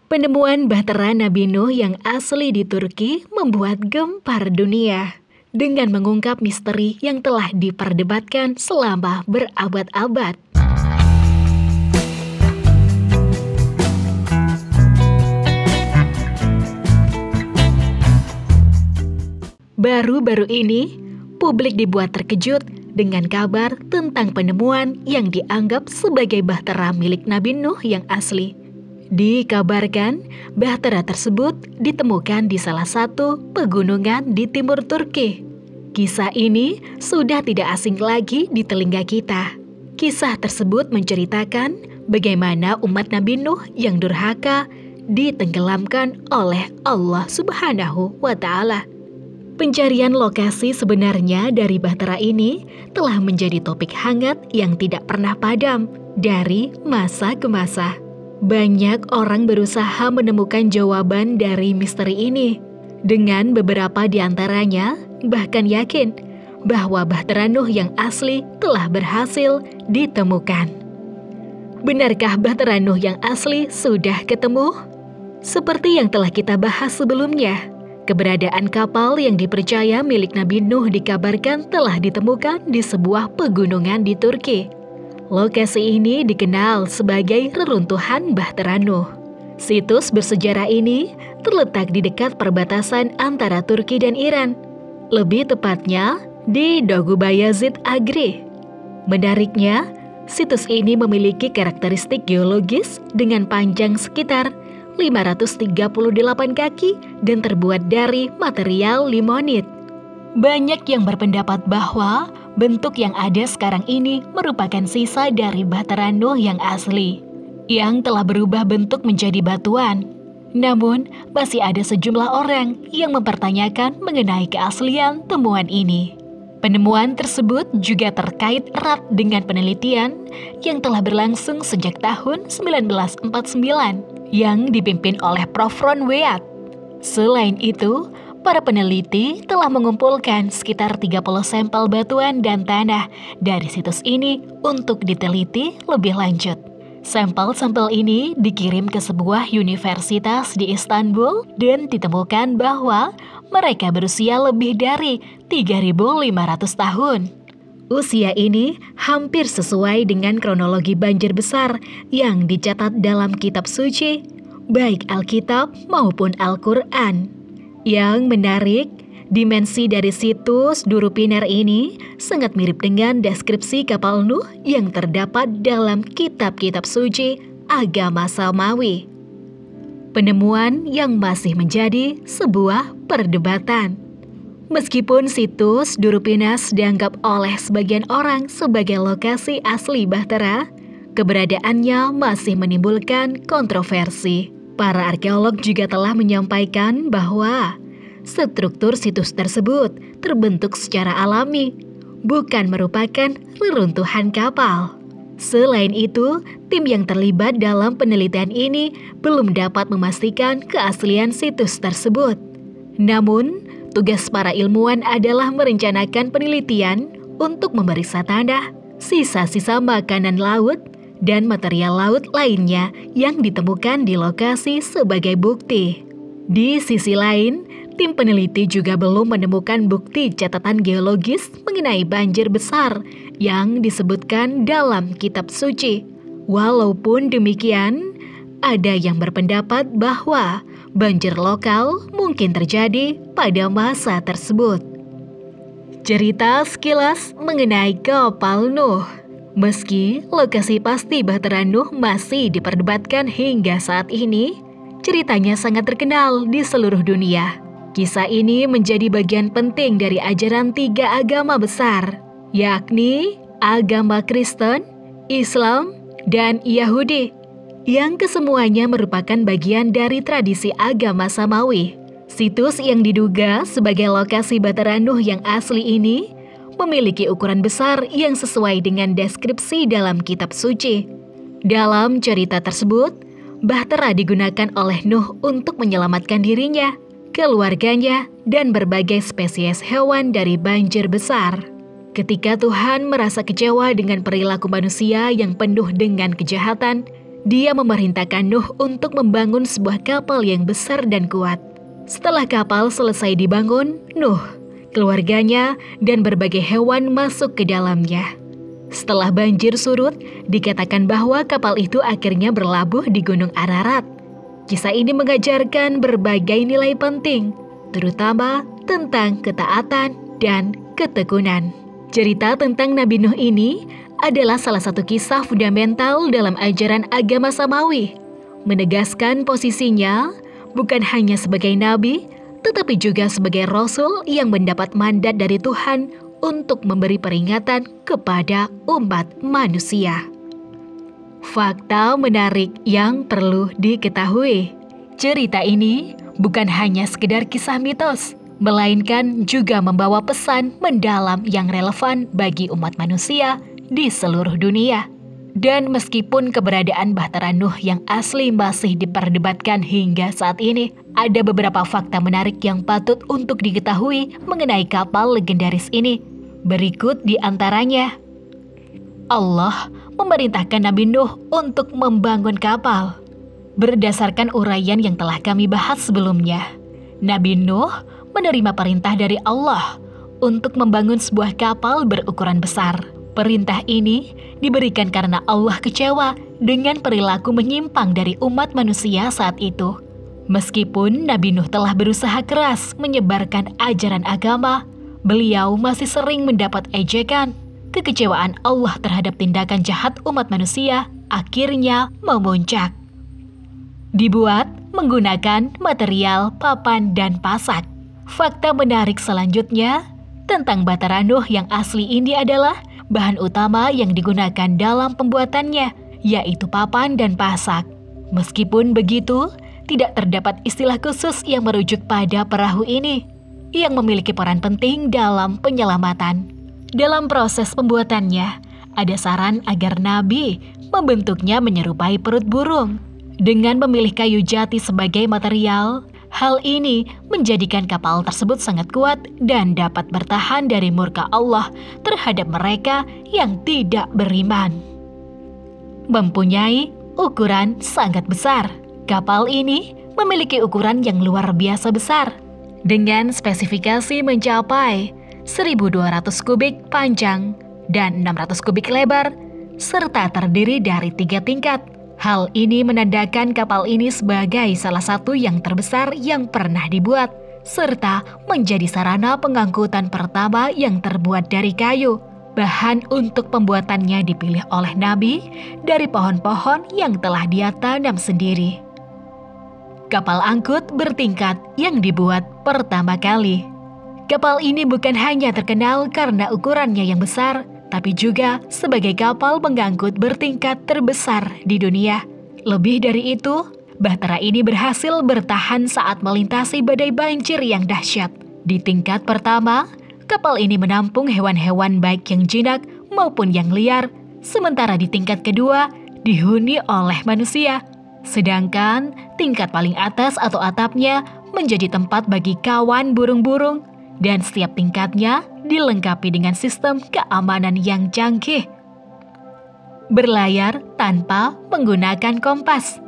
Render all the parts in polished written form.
Penemuan bahtera Nabi Nuh yang asli di Turki membuat gempar dunia dengan mengungkap misteri yang telah diperdebatkan selama berabad-abad. Baru-baru ini, publik dibuat terkejut dengan kabar tentang penemuan yang dianggap sebagai bahtera milik Nabi Nuh yang asli. Dikabarkan, bahtera tersebut ditemukan di salah satu pegunungan di timur Turki. Kisah ini sudah tidak asing lagi di telinga kita. Kisah tersebut menceritakan bagaimana umat Nabi Nuh yang durhaka ditenggelamkan oleh Allah Subhanahu wa Ta'ala. Pencarian lokasi sebenarnya dari bahtera ini telah menjadi topik hangat yang tidak pernah padam dari masa ke masa. Banyak orang berusaha menemukan jawaban dari misteri ini. Dengan beberapa di antaranya bahkan yakin bahwa bahtera Nuh yang asli telah berhasil ditemukan. Benarkah bahtera Nuh yang asli sudah ketemu? Seperti yang telah kita bahas sebelumnya, keberadaan kapal yang dipercaya milik Nabi Nuh dikabarkan telah ditemukan di sebuah pegunungan di Turki. Lokasi ini dikenal sebagai reruntuhan bahtera Nuh. Situs bersejarah ini terletak di dekat perbatasan antara Turki dan Iran. Lebih tepatnya di Doğubayazit Agri. Menariknya, situs ini memiliki karakteristik geologis dengan panjang sekitar 538 kaki dan terbuat dari material limonit. Banyak yang berpendapat bahwa bentuk yang ada sekarang ini merupakan sisa dari bahtera Nuh yang asli, yang telah berubah bentuk menjadi batuan. Namun, masih ada sejumlah orang yang mempertanyakan mengenai keaslian temuan ini. Penemuan tersebut juga terkait erat dengan penelitian yang telah berlangsung sejak tahun 1949 yang dipimpin oleh Prof. Ron Weat. Selain itu, para peneliti telah mengumpulkan sekitar 30 sampel batuan dan tanah dari situs ini untuk diteliti lebih lanjut. Sampel-sampel ini dikirim ke sebuah universitas di Istanbul dan ditemukan bahwa mereka berusia lebih dari 3.500 tahun. Usia ini hampir sesuai dengan kronologi banjir besar yang dicatat dalam kitab suci, baik Alkitab maupun Al-Quran. Yang menarik, dimensi dari situs Durupiner ini sangat mirip dengan deskripsi kapal Nuh yang terdapat dalam kitab-kitab suci agama Samawi. Penemuan yang masih menjadi sebuah perdebatan. Meskipun situs Durupinas dianggap oleh sebagian orang sebagai lokasi asli bahtera, keberadaannya masih menimbulkan kontroversi. Para arkeolog juga telah menyampaikan bahwa struktur situs tersebut terbentuk secara alami, bukan merupakan reruntuhan kapal. Selain itu, tim yang terlibat dalam penelitian ini belum dapat memastikan keaslian situs tersebut. Namun, tugas para ilmuwan adalah merencanakan penelitian untuk memeriksa tanah, sisa-sisa makanan laut, dan material laut lainnya yang ditemukan di lokasi sebagai bukti. Di sisi lain, tim peneliti juga belum menemukan bukti catatan geologis mengenai banjir besar yang disebutkan dalam kitab suci. Walaupun demikian, ada yang berpendapat bahwa banjir lokal mungkin terjadi pada masa tersebut. Cerita sekilas mengenai kapal Nuh. Meski lokasi pasti bahtera Nuh masih diperdebatkan hingga saat ini, ceritanya sangat terkenal di seluruh dunia. Kisah ini menjadi bagian penting dari ajaran 3 agama besar, yakni agama Kristen, Islam, dan Yahudi, yang kesemuanya merupakan bagian dari tradisi agama Samawi. Situs yang diduga sebagai lokasi bahtera Nuh yang asli ini memiliki ukuran besar yang sesuai dengan deskripsi dalam kitab suci. Dalam cerita tersebut, bahtera digunakan oleh Nuh untuk menyelamatkan dirinya, keluarganya, dan berbagai spesies hewan dari banjir besar. Ketika Tuhan merasa kecewa dengan perilaku manusia yang penuh dengan kejahatan, Dia memerintahkan Nuh untuk membangun sebuah kapal yang besar dan kuat. Setelah kapal selesai dibangun, Nuh, keluarganya, dan berbagai hewan masuk ke dalamnya. Setelah banjir surut, dikatakan bahwa kapal itu akhirnya berlabuh di Gunung Ararat. Kisah ini mengajarkan berbagai nilai penting, terutama tentang ketaatan dan ketekunan. Cerita tentang Nabi Nuh ini adalah salah satu kisah fundamental dalam ajaran agama Samawi, menegaskan posisinya bukan hanya sebagai nabi, tetapi juga sebagai rasul yang mendapat mandat dari Tuhan untuk memberi peringatan kepada umat manusia. Fakta menarik yang perlu diketahui. Cerita ini bukan hanya sekedar kisah mitos, melainkan juga membawa pesan mendalam yang relevan bagi umat manusia di seluruh dunia. Dan meskipun keberadaan Bahtera Nuh yang asli masih diperdebatkan hingga saat ini, ada beberapa fakta menarik yang patut untuk diketahui mengenai kapal legendaris ini. Berikut di antaranya. Allah memerintahkan Nabi Nuh untuk membangun kapal. Berdasarkan uraian yang telah kami bahas sebelumnya, Nabi Nuh menerima perintah dari Allah untuk membangun sebuah kapal berukuran besar. Perintah ini diberikan karena Allah kecewa dengan perilaku menyimpang dari umat manusia saat itu. Meskipun Nabi Nuh telah berusaha keras menyebarkan ajaran agama, beliau masih sering mendapat ejekan. Kekecewaan Allah terhadap tindakan jahat umat manusia akhirnya memuncak. Dibuat menggunakan material papan dan pasak. Fakta menarik selanjutnya tentang Bahtera Nuh yang asli ini adalah bahan utama yang digunakan dalam pembuatannya, yaitu papan dan pasak. Meskipun begitu, tidak terdapat istilah khusus yang merujuk pada perahu ini, yang memiliki peran penting dalam penyelamatan. Dalam proses pembuatannya, ada saran agar Nabi membentuknya menyerupai perut burung. Dengan memilih kayu jati sebagai material, hal ini menjadikan kapal tersebut sangat kuat dan dapat bertahan dari murka Allah terhadap mereka yang tidak beriman. Mempunyai ukuran sangat besar, kapal ini memiliki ukuran yang luar biasa besar, dengan spesifikasi mencapai 1.200 kubik panjang dan 600 kubik lebar, serta terdiri dari 3 tingkat. Hal ini menandakan kapal ini sebagai salah satu yang terbesar yang pernah dibuat, serta menjadi sarana pengangkutan pertama yang terbuat dari kayu. Bahan untuk pembuatannya dipilih oleh Nabi dari pohon-pohon yang telah dia tanam sendiri. Kapal angkut bertingkat yang dibuat pertama kali. Kapal ini bukan hanya terkenal karena ukurannya yang besar, tapi juga sebagai kapal pengangkut bertingkat terbesar di dunia. Lebih dari itu, Bahtera ini berhasil bertahan saat melintasi badai banjir yang dahsyat. Di tingkat pertama, kapal ini menampung hewan-hewan baik yang jinak maupun yang liar, sementara di tingkat kedua dihuni oleh manusia. Sedangkan tingkat paling atas atau atapnya menjadi tempat bagi kawan burung-burung, dan setiap tingkatnya dilengkapi dengan sistem keamanan yang canggih. Berlayar tanpa menggunakan kompas.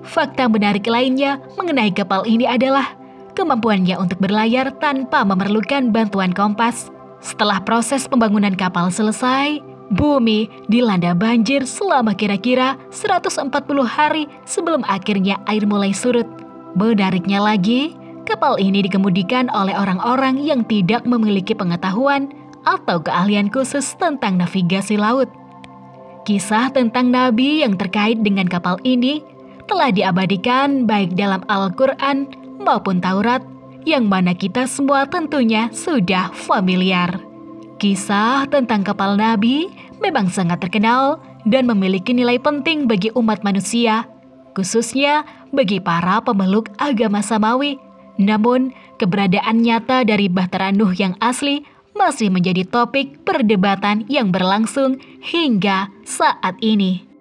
Fakta menarik lainnya mengenai kapal ini adalah kemampuannya untuk berlayar tanpa memerlukan bantuan kompas. Setelah proses pembangunan kapal selesai, bumi dilanda banjir selama kira-kira 140 hari sebelum akhirnya air mulai surut. Menariknya lagi, kapal ini dikemudikan oleh orang-orang yang tidak memiliki pengetahuan atau keahlian khusus tentang navigasi laut. Kisah tentang Nabi yang terkait dengan kapal ini telah diabadikan baik dalam Al-Quran maupun Taurat, yang mana kita semua tentunya sudah familiar. Kisah tentang kapal Nabi memang sangat terkenal dan memiliki nilai penting bagi umat manusia, khususnya bagi para pemeluk agama Samawi. Namun, keberadaan nyata dari Bahtera Nuh yang asli masih menjadi topik perdebatan yang berlangsung hingga saat ini.